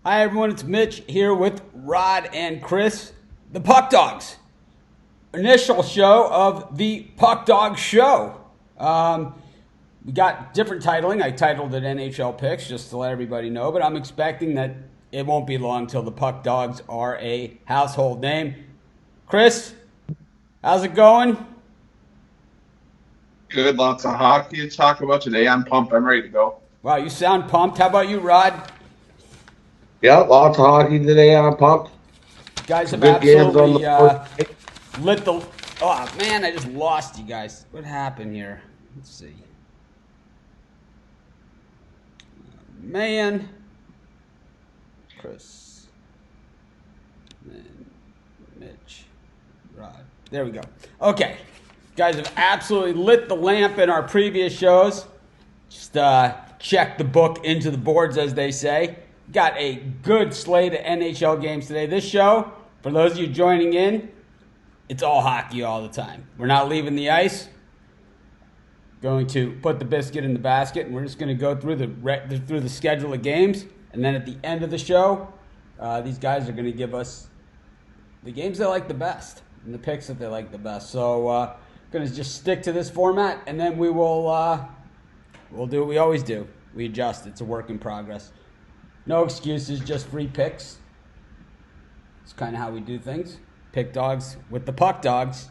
Hi everyone, it's Mitch here with Rod and Chris, the Puck Dogs. Initial show of the Puck Dog Show. We got different titling. I titled it NHL Picks just to let everybody know, but I'm expecting that it won't be long till the Puck Dogs are a household name. Chris, how's it going? Good, lots of hockey to talk about today. I'm pumped. I'm ready to go. Wow, you sound pumped. How about you, Rod? Yeah, lots of hockey today. I'm pumped. You guys Some have good games on the absolutely board. lit the... Oh, man, I just lost you guys. What happened here? Let's see. Man. Chris. And Mitch. Rod. There we go. Okay. You guys have absolutely lit the lamp in our previous shows. Just check the book into the boards, as they say. Got a good slate of NHL games today. This show, for those of you joining in, it's all hockey all the time. We're not leaving the ice. Going to put the biscuit in the basket, and we're just going to go through the schedule of games. And then at the end of the show, these guys are going to give us the games they like the best and the picks that they like the best. So going to just stick to this format, and then we'll do what we always do. We adjust. It's a work in progress. No excuses, just free picks. It's kind of how we do things. Pick dogs with the Puck Dogs.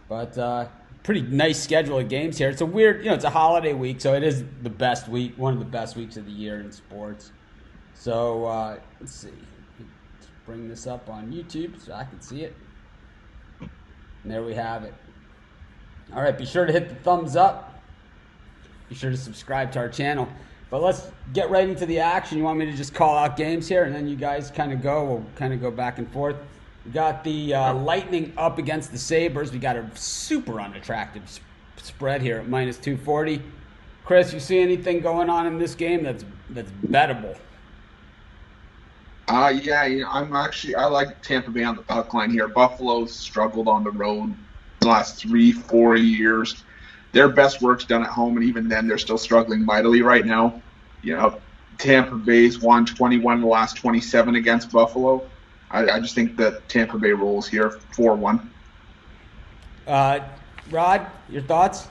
But pretty nice schedule of games here. It's a weird, it's a holiday week, so it is the best week, one of the best weeks of the year in sports. So let's see. Let's bring this up on YouTube so I can see it. And there we have it. All right, be sure to hit the thumbs up. Be sure to subscribe to our channel. But let's get right into the action. You want me to just call out games here, and then you guys kind of go. We'll kind of go back and forth. We got the Lightning up against the Sabres. We got a super unattractive spread here at minus 240. Chris, you see anything going on in this game that's bettable? Yeah, I like Tampa Bay on the puck line here. Buffalo's struggled on the road the last 3-4 years. Their best work's done at home, and even then, they're still struggling mightily right now. Tampa Bay's won 21 of the last 27 against Buffalo. I just think that Tampa Bay rolls here 4-1. Rod, your thoughts?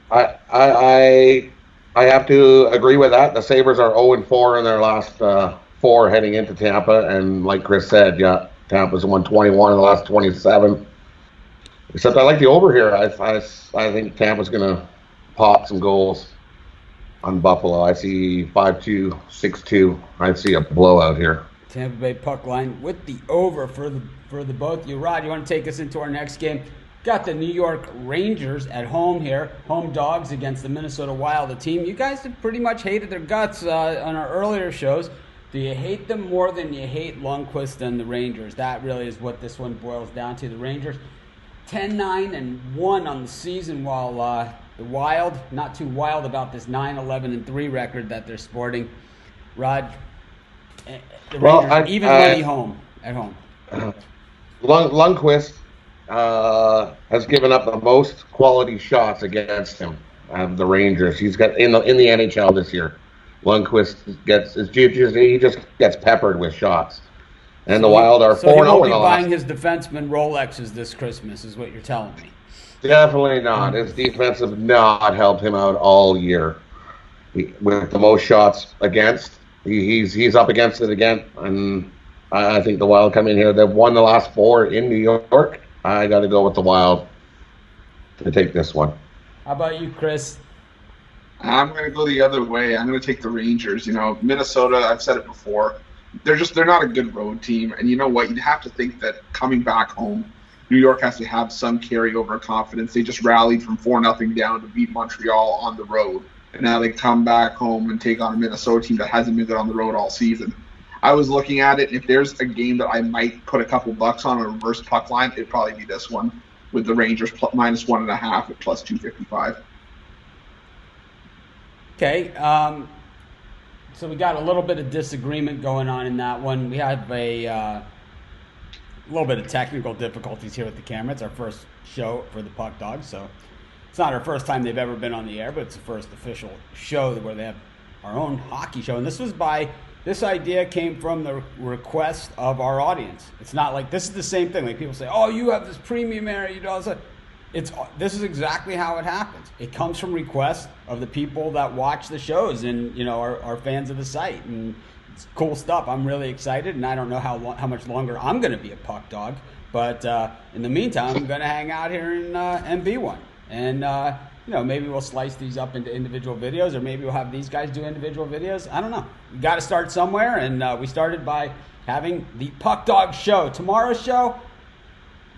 I have to agree with that. The Sabres are 0-4 in their last 4 heading into Tampa, and like Chris said, yeah, Tampa's won 21 of the last 27. Except I like the over here. I think Tampa's going to pop some goals on Buffalo. I see 5-2, 6-2. I see a blowout here. Tampa Bay puck line with the over for the both of you. Rod, you want to take us into our next game? Got the New York Rangers at home here. Home dogs against the Minnesota Wild, a team you guys have pretty much hated their guts on our earlier shows. Do you hate them more than you hate Lundqvist and the Rangers? That really is what this one boils down to. The Rangers 10-9-1 on the season, while the Wild, not too wild about this 9-11-3 record that they're sporting. Rod, the Rangers, even money at home. Lundqvist has given up the most quality shots against him. The Rangers. He's got in the NHL this year. Lundqvist he just gets peppered with shots. And the Wild are 4-0 in the last. So he won't be buying his defenseman Rolexes this Christmas, is what you're telling me. Definitely not. His defense has not helped him out all year. With the most shots against, he's up against it again. And I think the Wild come in here. They've won the last 4 in New York. I got to go with the Wild to take this one. How about you, Chris? I'm going to go the other way. I'm going to take the Rangers. Minnesota, I've said it before. They're not a good road team. And you know what? You'd have to think that coming back home, New York has to have some carryover confidence. They just rallied from 4-0 down to beat Montreal on the road. And now they come back home and take on a Minnesota team that hasn't been good on the road all season. I was looking at it. If there's a game that I might put a couple bucks on a reverse puck line, it'd probably be this one with the Rangers minus 1.5 at plus 255. Okay. So we got a little bit of disagreement going on in that one. We have a little bit of technical difficulties here with the camera. It's our first show for the Puck Dogs, so it's not our first time they've ever been on the air, but it's the first official show where they have our own hockey show. And this idea came from the request of our audience. It's not like, this is the same thing. Like people say, oh, you have this premium area, you know, this is exactly how it happens. It comes from requests of the people that watch the shows and, you know, are fans of the site. And it's cool stuff. I'm really excited, and I don't know how much longer I'm going to be a puck dog. But in the meantime, I'm going to hang out here and be one. And, you know, maybe we'll slice these up into individual videos, or maybe we'll have these guys do individual videos. I don't know. We got to start somewhere, and we started by having the Puck Dog Show. Tomorrow's show,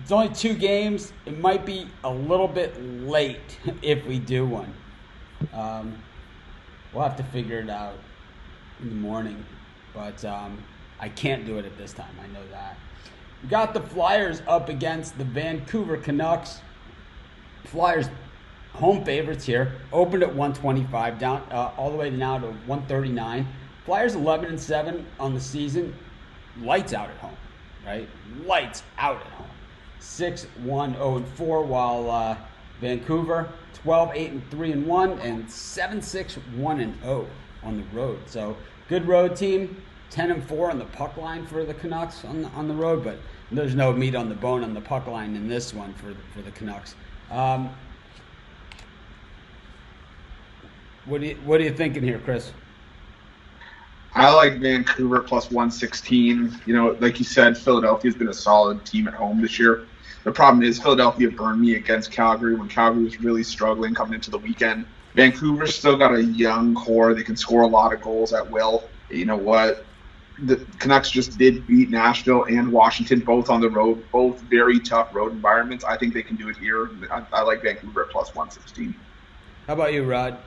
it's only 2 games. It might be a little bit late if we do one. We'll have to figure it out in the morning, but I can't do it at this time. I know that. We got the Flyers up against the Vancouver Canucks. Flyers home favorites here. Opened at 125, down all the way now to 139. Flyers 11-7 on the season. Lights out at home, right? Lights out at home. 6-1-0-4, while Vancouver 12-8-3-1 and 7-6-1-0 on the road. So good road team. 10-4 on the puck line for the Canucks on the road, but there's no meat on the bone on the puck line in this one for the Canucks. What are you thinking here, Chris? I like Vancouver plus 116. You know, like you said, Philadelphia's been a solid team at home this year. The problem is Philadelphia burned me against Calgary when Calgary was really struggling coming into the weekend. Vancouver's still got a young core. They can score a lot of goals at will. You know what? The Canucks just did beat Nashville and Washington, both on the road, both very tough road environments. I think they can do it here. I like Vancouver at plus 116. How about you, Rod?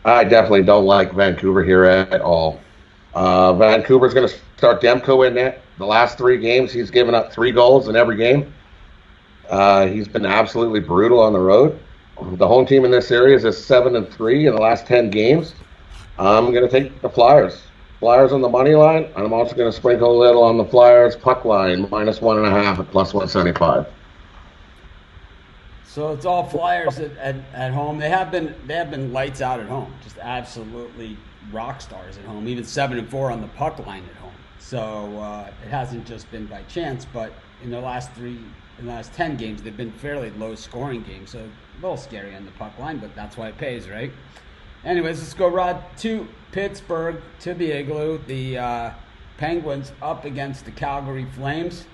I definitely don't like Vancouver here at all. Vancouver's going to start Demko in net. The last 3 games, he's given up 3 goals in every game. He's been absolutely brutal on the road. The home team in this series is 7-3 in the last 10 games. I'm going to take the Flyers. Flyers on the money line, and I'm also going to sprinkle a little on the Flyers puck line, minus 1.5 at plus 175. So it's all Flyers at home. They have been lights out at home, just absolutely rock stars at home. Even 7-4 on the puck line at home. So it hasn't just been by chance, but in the last 10 games, they've been fairly low scoring games. So a little scary on the puck line, but that's why it pays, right? Anyways, let's go, Rod, to Pittsburgh, to the Igloo. The Penguins up against the Calgary Flames.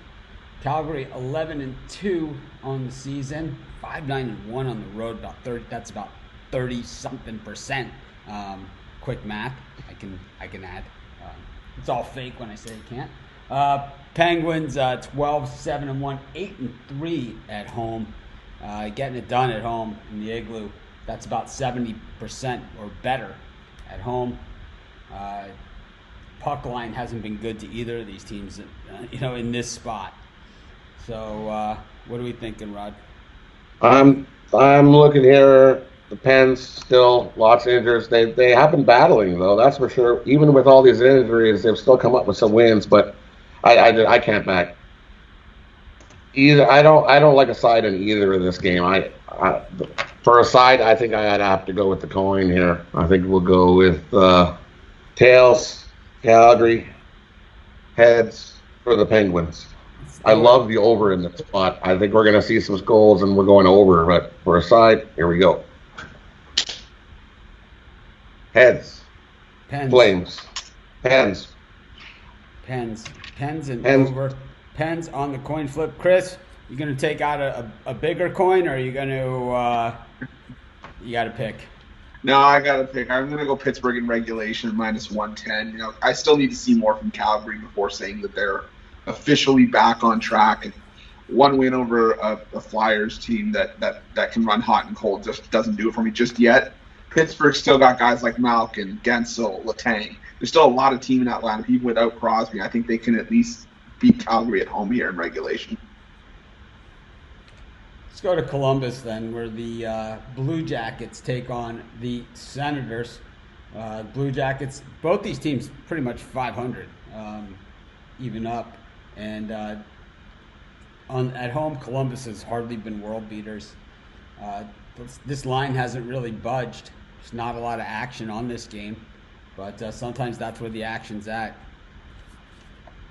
Calgary 11-2 on the season, 5-9-1 on the road. About 30. That's about 30-something%. Quick math. I can add. It's all fake when I say you can't. Penguins 12-7-1, 8-3 at home. Getting it done at home in the Igloo. That's about 70% or better at home. Puck line hasn't been good to either of these teams, in this spot. So, what are we thinking, Rod? I'm looking here. The Pens still lots of injuries. They have been battling though, that's for sure. Even with all these injuries, they've still come up with some wins. But I can't back either. I don't like a side in either of this game. For a side, I think I'd have to go with the coin here. I think we'll go with tails, Calgary, heads for the Penguins. I love the over in the spot. I think we're going to see some goals and we're going over. But for a side, here we go. Heads. Pens. Flames. Pens. Pens and over. Pens on the coin flip. Chris, you going to take out a bigger coin, or are you going to you got to pick? No, I got to pick. I'm going to go Pittsburgh in regulation, minus 110. I still need to see more from Calgary before saying that they're officially back on track. And one win over a Flyers team that can run hot and cold just doesn't do it for me just yet. Pittsburgh still got guys like Malkin, Gensel, Letang. There's still a lot of team in that lineup. Even without Crosby, I think they can at least beat Calgary at home here in regulation. Let's go to Columbus then, where the Blue Jackets take on the Senators. Blue Jackets, both these teams pretty much 500, even up. And at home, Columbus has hardly been world beaters. This line hasn't really budged. There's not a lot of action on this game. But sometimes that's where the action's at.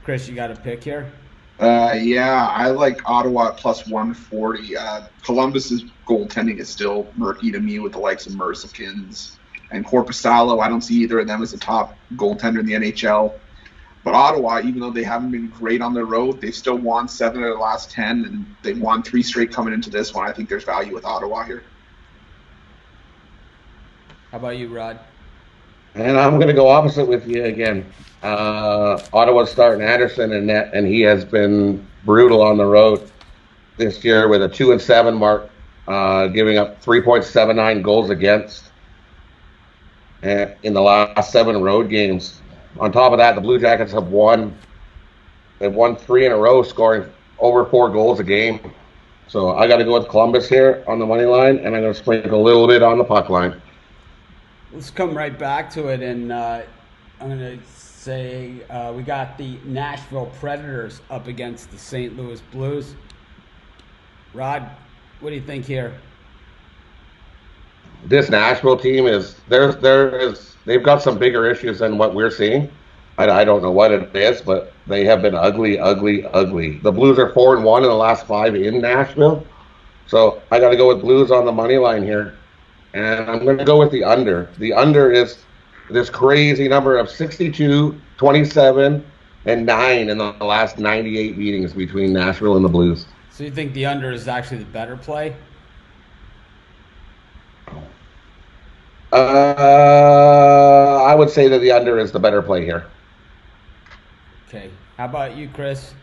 Chris, you got a pick here? Yeah, I like Ottawa at plus 140. Columbus's goaltending is still murky to me with the likes of Mercikins and Korpisalo. I don't see either of them as a top goaltender in the NHL. But Ottawa, even though they haven't been great on the road, they've still won 7 of the last 10, and they've won 3 straight coming into this one. I think there's value with Ottawa here. How about you, Rod? And I'm going to go opposite with you again. Ottawa's starting Anderson in net, and he has been brutal on the road this year with a 2-7 mark, giving up 3.79 goals against in the last 7 road games. On top of that, the Blue Jackets have won. They've won 3 in a row, scoring over 4 goals a game. So I got to go with Columbus here on the money line, and I'm going to sprinkle a little bit on the puck line. Let's come right back to it, and I'm going to say we got the Nashville Predators up against the St. Louis Blues. Rod, what do you think here? This Nashville team they've got some bigger issues than what we're seeing. I don't know what it is, but they have been ugly. The Blues are 4-1 in the last 5 in Nashville, so I got to go with Blues on the money line here. And I'm going to go with the under. The under is this crazy number of 62, 27, and 9 in the last 98 meetings between Nashville and the Blues. So you think the under is actually the better play? I would say that the under is the better play here. Okay. How about you, Chris?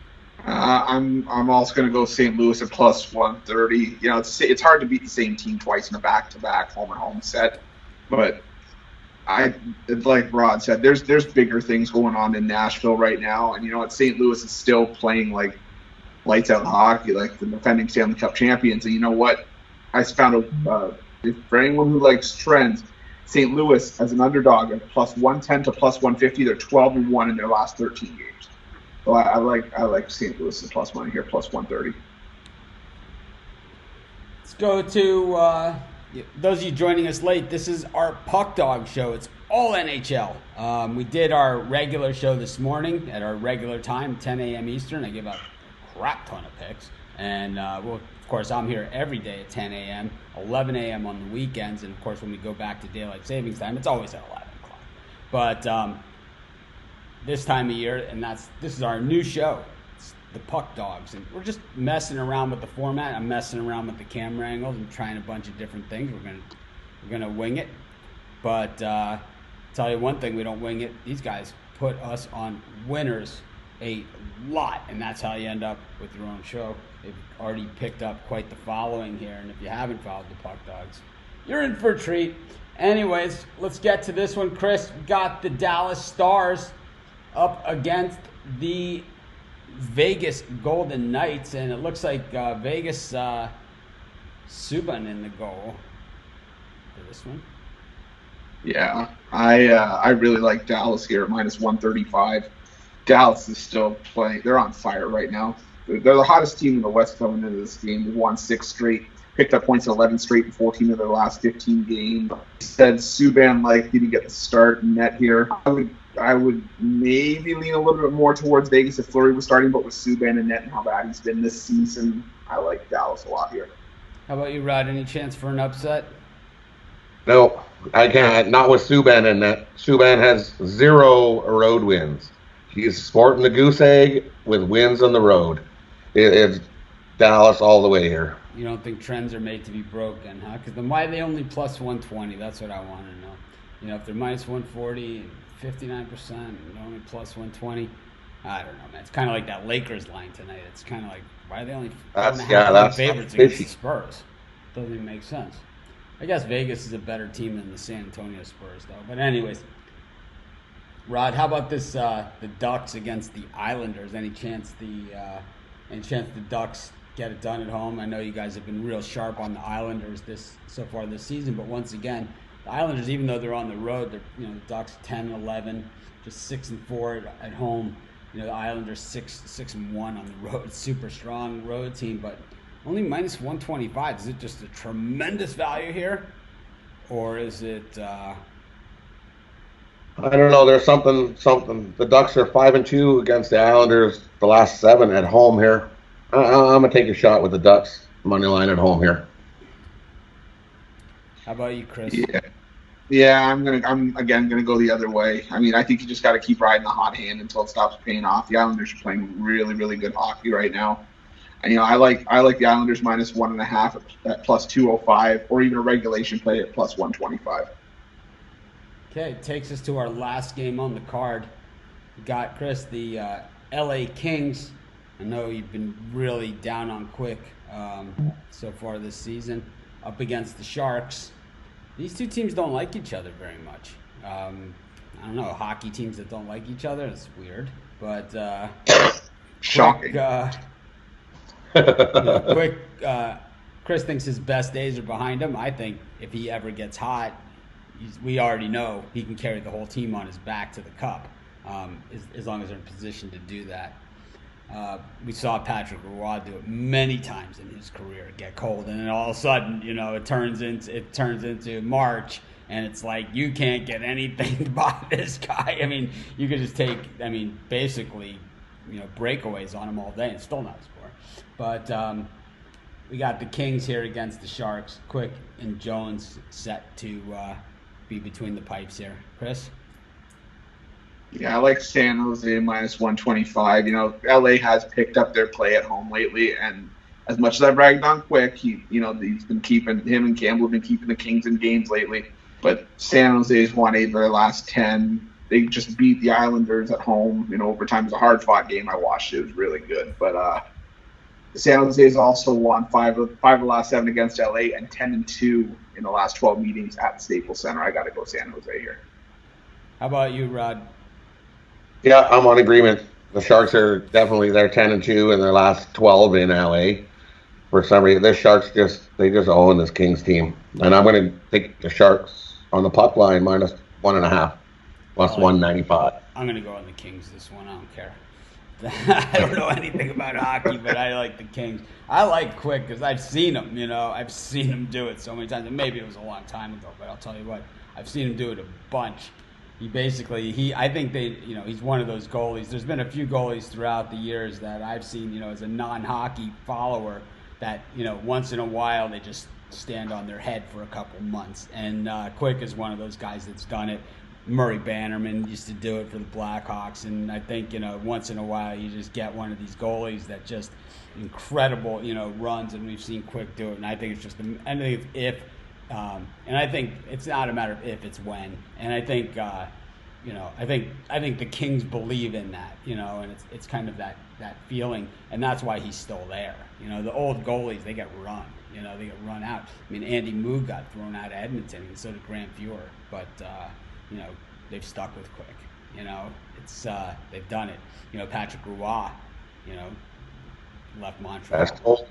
I'm also going to go St. Louis at plus 130. You know, it's hard to beat the same team twice in a back-to-back home-and-home set, but like Rod said, there's bigger things going on in Nashville right now, and you know what, St. Louis is still playing like lights out hockey, like the defending Stanley Cup champions. And you know what, I found for anyone who likes trends, St. Louis as an underdog at plus 110 to plus 150. They're 12-1 in their last 13 games. So I like St. Louis at plus money here, plus 130. Let's go to those of you joining us late. This is our Puck Dog show. It's all NHL. We did our regular show this morning at our regular time, 10 a.m. Eastern. I give out a crap ton of picks. And, well, of course, I'm here every day at 10 a.m., 11 a.m. on the weekends. And, of course, when we go back to daylight savings time, it's always at 11 o'clock. But this time of year, and this is our new show. It's the Puck Dogs. And we're just messing around with the format. I'm messing around with the camera angles and trying a bunch of different things. We're gonna wing it. But tell you one thing, we don't wing it. These guys put us on winners a lot, and that's how you end up with your own show. They've already picked up quite the following here, and if you haven't followed the Puck Dogs, you're in for a treat. Anyways, let's get to this one. Chris, got the Dallas Stars up against the Vegas Golden Knights, and it looks like Vegas Subban in the goal for this one. Yeah, I really like Dallas here at minus 135. Dallas is still playing. They're on fire right now. They're the hottest team in the West coming into this game. They've won 6 straight, picked up points in 11 straight in 14 of their last 15 games. Said Subban likely to get the start net here. I would maybe lean a little bit more towards Vegas if Fleury was starting, but with Subban and net and how bad he's been this season, I like Dallas a lot here. How about you, Rod? Any chance for an upset? No, I can't. Not with Subban in net. Subban has 0 road wins. He's sporting the goose egg with wins on the road. It's Dallas all the way here. You don't think trends are made to be broken, huh? Because then why are they only plus 120? That's what I want to know. You know, if they're minus 140 and 59% and only plus 120, I don't know, man. It's kind of like that Lakers line tonight. It's kind of like, why are they only that's favorites against the Spurs? Doesn't even make sense. I guess Vegas is a better team than the San Antonio Spurs, though. But anyways, Rod, how about this? The Ducks against the Islanders. Any chance the Ducks get it done at home? I know you guys have been real sharp on the Islanders so far this season, but once again, the Islanders, even though they're on the road, the Ducks 10-11, just 6-4 at home. You know, the Islanders 6-1 on the road. Super strong road team, but only minus 125. Is it just a tremendous value here, or is it? I don't know. There's something. The Ducks are 5-2 against the Islanders the last 7 at home here. I'm gonna take a shot with the Ducks money line at home here. How about you, Chris? Yeah, I'm again gonna go the other way. I mean, I think you just got to keep riding the hot hand until it stops paying off. The Islanders are playing really, really good hockey right now, and I like the Islanders -1.5 at +205, or even a regulation play at +125. Okay, takes us to our last game on the card. We got, Chris, the LA Kings. I know you've been really down on Quick so far this season, up against the Sharks. These two teams don't like each other very much. I don't know, hockey teams that don't like each other, it's weird. But Shocking. Quick, Chris thinks his best days are behind him. I think if he ever gets hot, we already know he can carry the whole team on his back to the cup, as long as they're in position to do that. We saw Patrick Roy do it many times in his career, get cold, and then all of a sudden, it turns into March, and it's like you can't get anything by this guy. I mean, you could just take, basically, breakaways on him all day and still not score. But we got the Kings here against the Sharks. Quick and Jones set to be between the pipes here. Chris? Yeah, I like San Jose -125. LA has picked up their play at home lately, and as much as I've ragged on Quick, he's been keeping him and Campbell have been keeping the Kings in games lately. But San Jose's won 8 of their last 10. They just beat the Islanders at home. Overtime was a hard-fought game. I watched it; it was really good. But San Jose has also won 5 of the last 7 against LA, and 10-2 in the last 12 meetings at the Staples Center. I got to go San Jose here. How about you, Rod? Yeah, I'm on agreement. The Sharks are definitely, they're 10-2 in their last 12 in LA. For some reason, the Sharks just own this Kings team, and I'm going to take the Sharks on the puck line -1.5, +195. I'm going to go on the Kings this one. I don't care. I don't know anything about hockey, but I like the Kings. I like Quick because I've seen him. I've seen him do it so many times, and maybe it was a long time ago, but I'll tell you what, I've seen him do it a bunch. I think he's one of those goalies. There's been a few goalies throughout the years that I've seen, as a non-hockey follower, that, once in a while they just stand on their head for a couple months. And Quick is one of those guys that's done it. Murray Bannerman used to do it for the Blackhawks. And I think, once in a while you just get one of these goalies that just incredible, runs. And we've seen Quick do it. And I think it's just, and I think it's not a matter of if, it's when. And I think, I think the Kings believe in that, and it's kind of that feeling, and that's why he's still there. The old goalies, they get run, they get run out. Andy Moog got thrown out of Edmonton, and so did Grant Fuhr, but they've stuck with Quick. It's they've done it. Patrick Roy, left Montreal.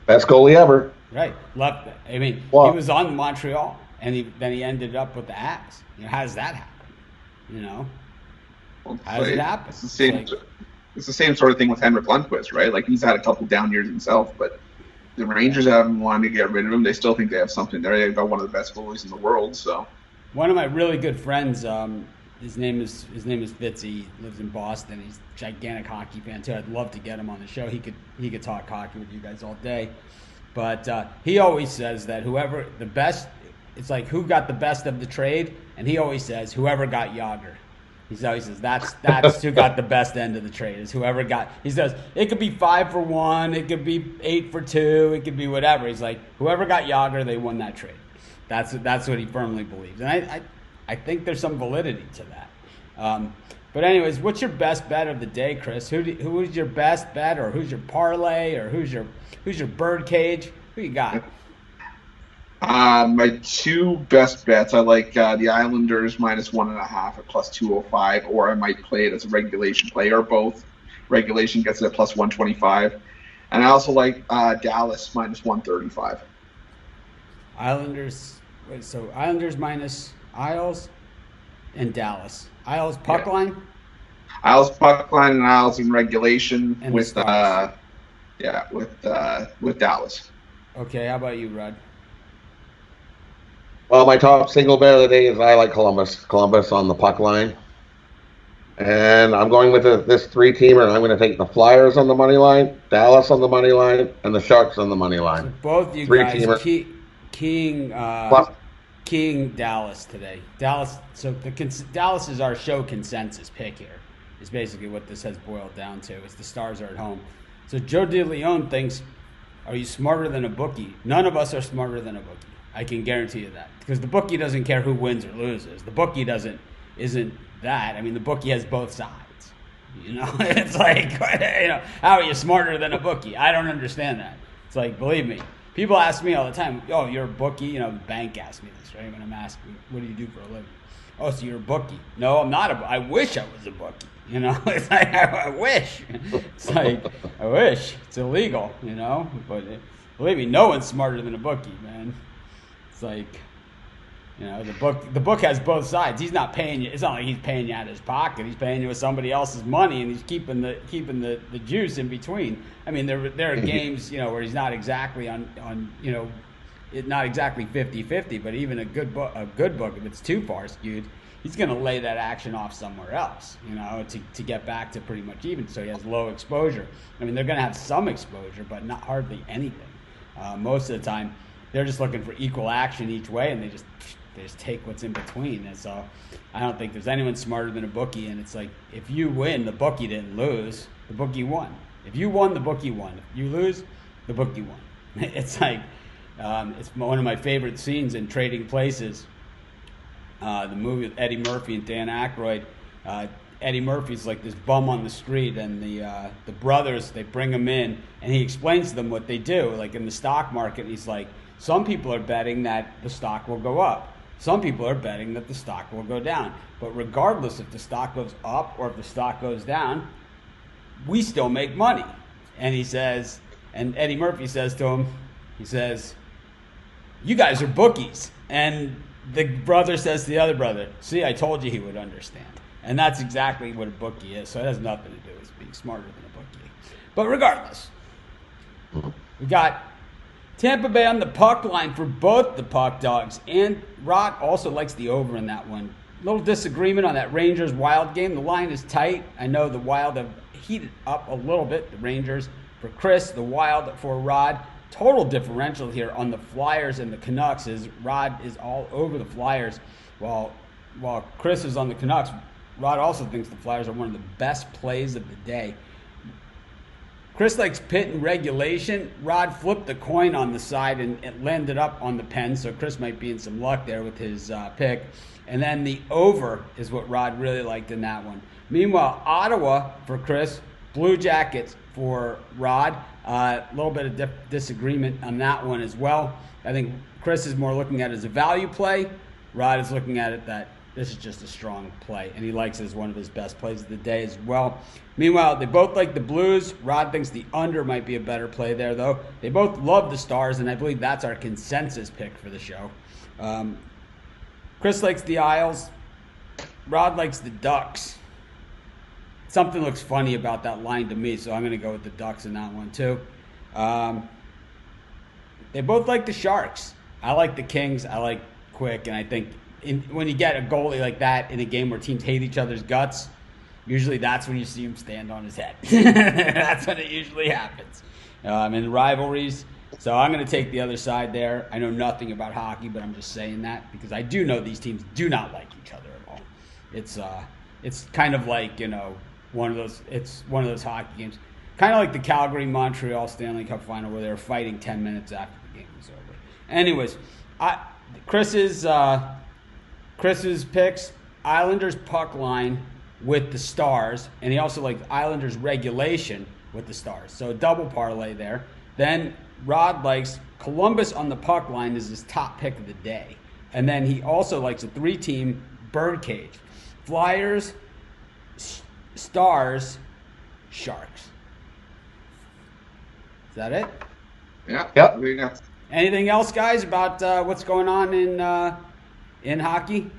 Best goalie ever. Right, left. He was on Montreal, and then he ended up with the Habs. How does that happen? How does it happen? It's the same sort of thing with Henrik Lundqvist, right? Like, he's had a couple down years himself, but the Rangers haven't wanted to get rid of him. They still think they have something there. They've got one of the best goalies in the world. So, one of my really good friends, his name is Fitzy. He lives in Boston. He's a gigantic hockey fan too. I'd love to get him on the show. He could talk hockey with you guys all day. But he always says that whoever the best, it's like who got the best of the trade, and he always says whoever got Yager. He always says that's who got the best end of the trade, is whoever got. He says it could be 5 for 1, it could be 8 for 2, it could be whatever. He's like, whoever got Yager, they won that trade. That's what he firmly believes, and I think there's some validity to that. But anyways, what's your best bet of the day, Chris? Who's your best bet, or who's your parlay, or who's your bird cage? Who you got? My 2 best bets, I like the Islanders -1.5 at +205, or I might play it as a regulation play, or both. Regulation gets it at +125. And I also like Dallas -135. Islanders minus Isles and Dallas. Isles puck line? Isles puck line and Isles in regulation, and with Dallas. Okay, how about you, Rod? Well, my top single bet of the day is I like Columbus. Columbus on the puck line. And I'm going with this 3-teamer, and I'm going to take the Flyers on the money line, Dallas on the money line, and the Sharks on the money So line. both you guys 3-teamer. keying Plus, Dallas today. Dallas. So Dallas is our show consensus pick here. Is basically what this has boiled down to. Is the Stars are at home. So Joe DeLeon thinks, "Are you smarter than a bookie?" None of us are smarter than a bookie. I can guarantee you that, because the bookie doesn't care who wins or loses. The bookie isn't that. I mean, the bookie has both sides. You know, it's like, how are you smarter than a bookie? I don't understand that. It's like, believe me, people ask me all the time, "Oh, you're a bookie?" The bank asks me this, right? When I'm asking, "What do you do for a living?" "Oh, so you're a bookie?" "No, I'm not I wish I was a bookie." It's like, I wish. It's like, I wish. It's illegal, But believe me, no one's smarter than a bookie, man. It's like, the book has both sides. He's not paying you. It's not like he's paying you out of his pocket. He's paying you with somebody else's money, and he's keeping the juice in between. I mean, there are games, where he's not exactly on not exactly 50-50, but even a good book, if it's too far skewed, he's going to lay that action off somewhere else, to get back to pretty much even. So he has low exposure. I mean, they're going to have some exposure, but not hardly anything. Most of the time, they're just looking for equal action each way, and they just take what's in between. And so I don't think there's anyone smarter than a bookie. And it's like, if you win, the bookie didn't lose. The bookie won. If you won, the bookie won. If you lose, the bookie won. It's like, it's one of my favorite scenes in Trading Places. The movie with Eddie Murphy and Dan Aykroyd. Eddie Murphy's like this bum on the street, and the brothers, they bring him in, and he explains to them what they do, like in the stock market. And he's like, some people are betting that the stock will go up. Some people are betting that the stock will go down. But regardless if the stock goes up or if the stock goes down, we still make money. And he says, and Eddie Murphy says to him, he says, "You guys are bookies." And the brother says to the other brother, "See, I told you he would understand." And that's exactly what a bookie is. So it has nothing to do with being smarter than a bookie. But regardless, we got Tampa Bay on the puck line for both the puck dogs. And Rod also likes the over in that one. Little disagreement on that Rangers Wild game. The line is tight. I know the Wild have heated up a little bit. The Rangers for Chris, the Wild for Rod. Total differential here on the Flyers and the Canucks is Rod is all over the Flyers, while Chris is on the Canucks. Rod also thinks the Flyers are one of the best plays of the day. Chris likes Pitt in regulation. Rod flipped the coin on the side, and it landed up on the pen, so Chris might be in some luck there with his pick. And then the over is what Rod really liked in that one. Meanwhile, Ottawa for Chris, Blue Jackets for Rod. A little bit of disagreement on that one as well. I think Chris is more looking at it as a value play. Rod is looking at it that this is just a strong play, and he likes it as one of his best plays of the day as well. Meanwhile, they both like the Blues. Rod thinks the under might be a better play there, though. They both love the Stars, and I believe that's our consensus pick for the show. Chris likes the Isles. Rod likes the Ducks. Something looks funny about that line to me, so I'm going to go with the Ducks in that one too. They both like the Sharks. I like the Kings. I like Quick, and I think when you get a goalie like that in a game where teams hate each other's guts, usually that's when you see him stand on his head. That's when it usually happens in rivalries. So I'm going to take the other side there. I know nothing about hockey, but I'm just saying that because I do know these teams do not like each other at all. It's kind of like, one of those hockey games, kind of like the Calgary-Montreal Stanley Cup final where they were fighting 10 minutes after the game was over. Anyways, Chris's picks, Islanders puck line with the Stars, and he also likes Islanders regulation with the Stars. So a double parlay there. Then Rod likes Columbus on the puck line as his top pick of the day. And then he also likes a 3-team birdcage. Flyers, Stars, Sharks. Is that it? Yeah. Yep. Anything else, guys, about what's going on in hockey?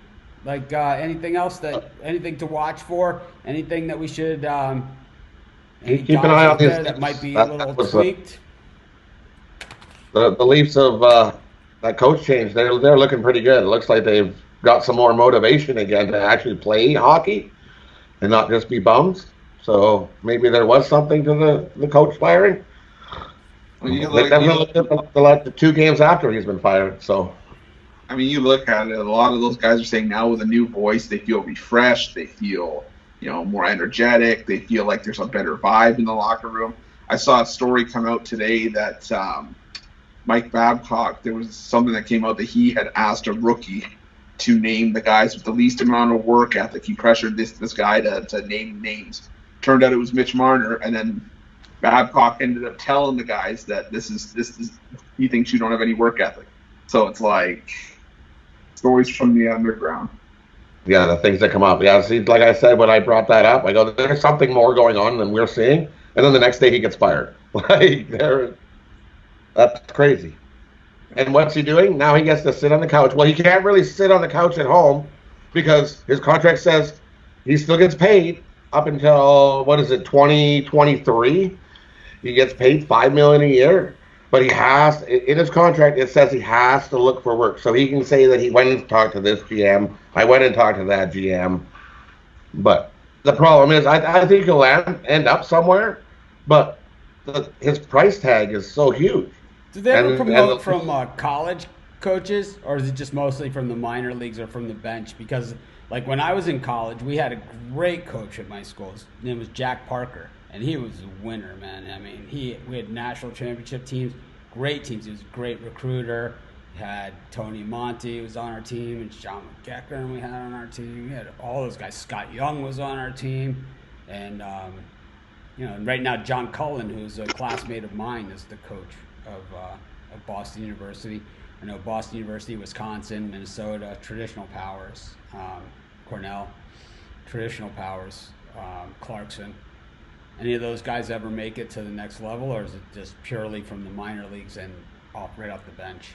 Like anything else anything to watch for? Anything that we should keep an eye on this that might be a little tweaked? The Leafs of that coach change. They're looking pretty good. It looks like they've got some more motivation again to actually play hockey and not just be bums. So maybe there was something to the coach firing. Well, you They look, definitely looked at the 2 games after he's been fired. So I mean, you look at it. A lot of those guys are saying now with a new voice, they feel refreshed. They feel, more energetic. They feel like there's a better vibe in the locker room. I saw a story come out today that Mike Babcock, there was something that came out that he had asked a rookie to name the guys with the least amount of work ethic. He pressured this guy to name names. Turned out it was Mitch Marner, and then Babcock ended up telling the guys that this is he thinks you don't have any work ethic. So it's like stories from the underground. yeah, the things that come up. Yeah, see, like I said, when I brought that up, I go, there's something more going on than we're seeing. And then the next day he gets fired. That's crazy. And what's he doing? Now he gets to sit on the couch. Well, he can't really sit on the couch at home because his contract says he still gets paid up until, 2023? He gets paid $5 million a year. But he has, in his contract, it says he has to look for work. So he can say that he went and talked to this GM. I went and talked to that GM. But the problem is, I think he'll end up somewhere. But his price tag is so huge. Do they ever promote from college coaches, or is it just mostly from the minor leagues or from the bench? Because, like, when I was in college, we had a great coach at my school. His name was Jack Parker, and he was a winner, man. I mean, we had national championship teams, great teams. He was a great recruiter. We had Tony Monti was on our team, and Sean McGeckern we had on our team. We had all those guys. Scott Young was on our team, and and right now John Cullen, who's a classmate of mine, is the coach of Boston University. I know Boston University, Wisconsin, Minnesota, traditional powers. Cornell, traditional powers. Clarkson. Any of those guys ever make it to the next level, or is it just purely from the minor leagues and right off the bench?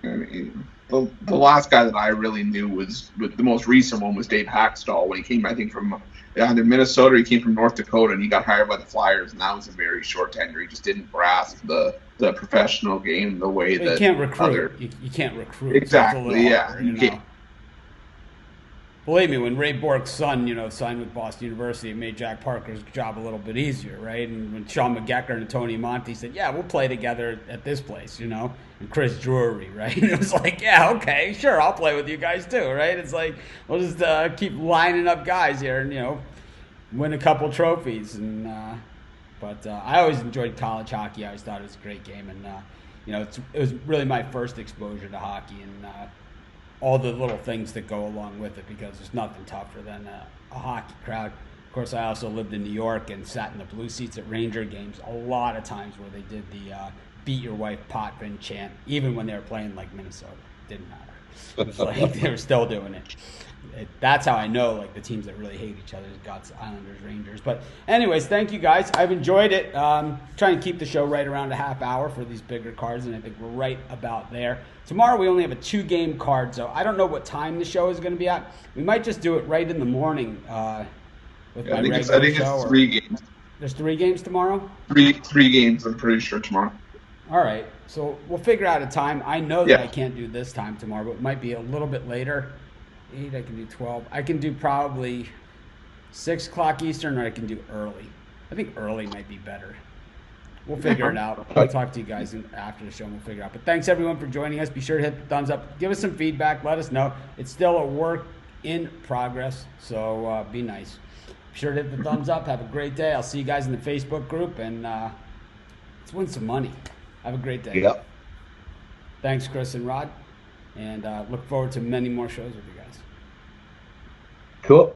I mean, the last guy that I really knew was the most recent one was Dave Hackstall when he came, I think, from either Minnesota or he came from North Dakota, and he got hired by the Flyers, and that was a very short tenure. He just didn't grasp the professional game the way that you can't recruit. You can't recruit. Exactly. Yeah. Harder, Believe me, when Ray Bork's son, signed with Boston University, it made Jack Parker's job a little bit easier, right? And when Sean McGeckern and Tony Monti said, yeah, we'll play together at this place, and Chris Drury, right? And it was like, yeah, okay, sure, I'll play with you guys too, right? It's like, we'll just keep lining up guys here and, win a couple trophies. And But I always enjoyed college hockey. I always thought it was a great game. And, it was really my first exposure to hockey and all the little things that go along with it, because there's nothing tougher than a hockey crowd. Of course, I also lived in New York and sat in the blue seats at Ranger games a lot of times where they did the beat your wife Potvin chant, even when they were playing like Minnesota. It didn't matter. It was like they were still doing it. That's how I know, like, the teams that really hate each other, Guts, Islanders, Rangers. But anyways, thank you guys. I've enjoyed it. Trying to keep the show right around a half hour for these bigger cards, and I think we're right about there. Tomorrow we only have a 2-game card, so I don't know what time the show is going to be at. We might just do it right in the morning with my regular show. I think it's 3 games. There's 3 games tomorrow? 3 games, I'm pretty sure, tomorrow. All right, so we'll figure out a time. I know that I can't do this time tomorrow, but it might be a little bit later. 8, I can do 12. I can do probably 6 o'clock Eastern, or I can do early. I think early might be better. We'll figure it out. I'll talk to you guys after the show and we'll figure it out. But thanks, everyone, for joining us. Be sure to hit the thumbs up. Give us some feedback. Let us know. It's still a work in progress, so be nice. Be sure to hit the thumbs up. Have a great day. I'll see you guys in the Facebook group, and let's win some money. Have a great day. Yep. Thanks, Chris and Rod, and look forward to many more shows with you guys. Cool.